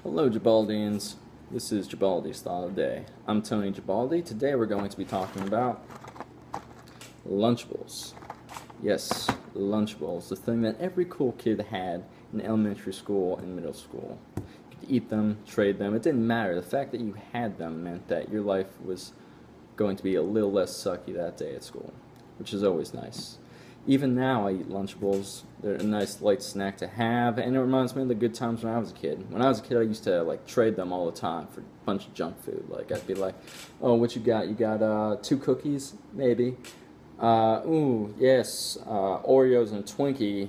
Hello Gibaldians, this is Gibaldi's Thought of the Day. I'm Tony Gibaldi. Today we're going to be talking about Lunchables. Yes, Lunchables, the thing that every cool kid had in elementary school and middle school. You could eat them, trade them, it didn't matter. The fact that you had them meant that your life was going to be a little less sucky that day at school, which is always nice. Even now I eat Lunchables. They're a nice light snack to have, and it reminds me of the good times when I was a kid. When I was a kid, I used to trade them all the time for a bunch of junk food. I'd be like, "Oh, what you got? You got 2 cookies, maybe? Ooh, yes, Oreos and Twinkie.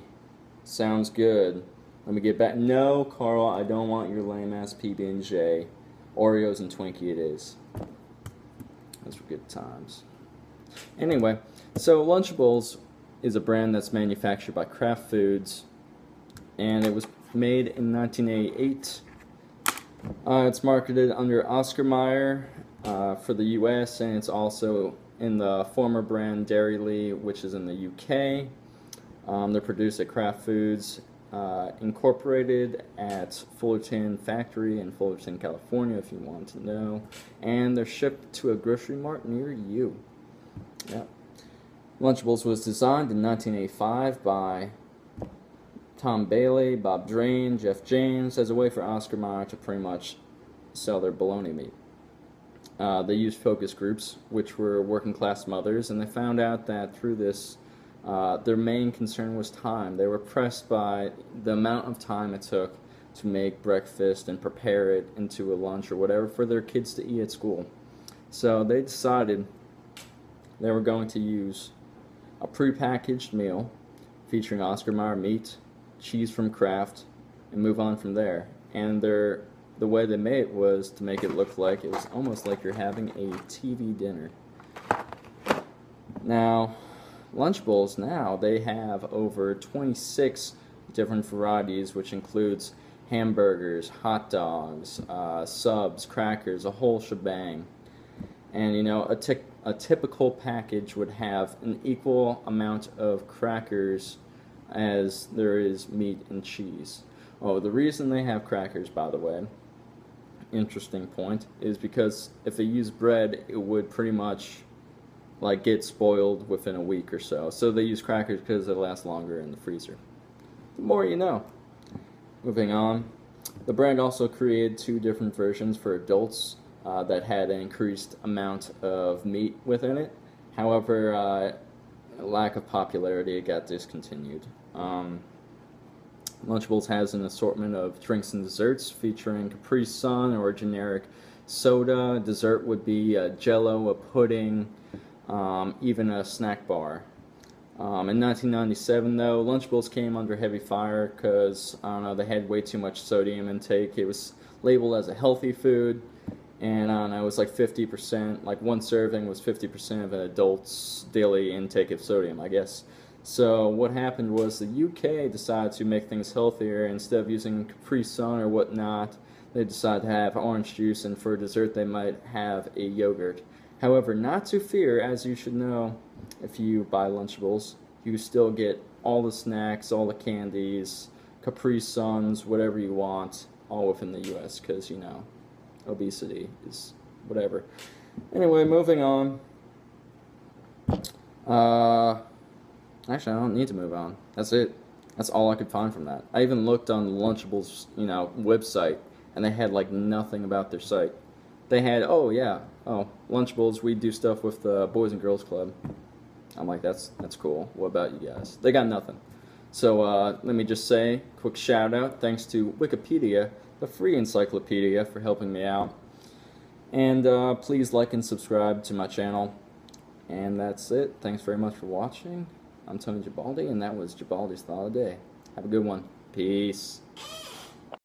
Sounds good. Let me get back. No, Carl, I don't want your lame-ass PB&J. Oreos and Twinkie it is." Those were good times. Anyway, so Lunchables is a brand that's manufactured by Kraft Foods, and it was made in 1988. It's marketed under Oscar Mayer for the US, and it's also in the former brand Dairy Lee, which is in the UK. They're produced at Kraft Foods Incorporated at Fullerton Factory in Fullerton, California, if you want to know, and they're shipped to a grocery mart near you. Yeah. Lunchables was designed in 1985 by Tom Bailey, Bob Drain, Jeff James as a way for Oscar Mayer to pretty much sell their bologna meat. They used focus groups, which were working class mothers, and they found out that through this, their main concern was time. They were pressed by the amount of time it took to make breakfast and prepare it into a lunch or whatever for their kids to eat at school. So they decided they were going to use a prepackaged meal featuring Oscar Mayer meat, cheese from Kraft, and move on from there. And the way they made it was to make it look like it was almost like you're having a TV dinner. Now, Lunchables now, they have over 26 different varieties, which includes hamburgers, hot dogs, subs, crackers, a whole shebang. And you know, a typical package would have an equal amount of crackers as there is meat and cheese. Oh, the reason they have crackers, by the way, interesting point, is because if they use bread, it would pretty much get spoiled within a week or so. So they use crackers because they last longer in the freezer. The more you know. Moving on, the brand also created 2 different versions for adults that had an increased amount of meat within it. However, lack of popularity, it got discontinued. Lunchables has an assortment of drinks and desserts featuring Capri Sun or generic soda. Dessert would be a Jello, a pudding, even a snack bar. In 1997, though, Lunchables came under heavy fire because, I don't know, they had way too much sodium intake. It was labeled as a healthy food, and I don't know, it was like 50%, like one serving was 50% of an adult's daily intake of sodium, I guess. So what happened was the UK decided to make things healthier. Instead of using Capri Sun or whatnot, they decided to have orange juice, and for dessert they might have a yogurt. However, not to fear, as you should know, if you buy Lunchables, you still get all the snacks, all the candies, Capri Suns, whatever you want, all within the US, because, you know, obesity is whatever. Anyway, moving on. Actually, I don't need to move on. That's it. That's all I could find from that. I even looked on the Lunchables, website, and they had nothing about their site. They had, Lunchables, we do stuff with the Boys and Girls Club. I'm like, that's cool. What about you guys? They got nothing. So let me just say, quick shout out, thanks to Wikipedia, the free encyclopedia, for helping me out. And please like and subscribe to my channel. And that's it. Thanks very much for watching. I'm Tony Gibaldi, and that was Gibaldi's Thought of the Day. Have a good one. Peace.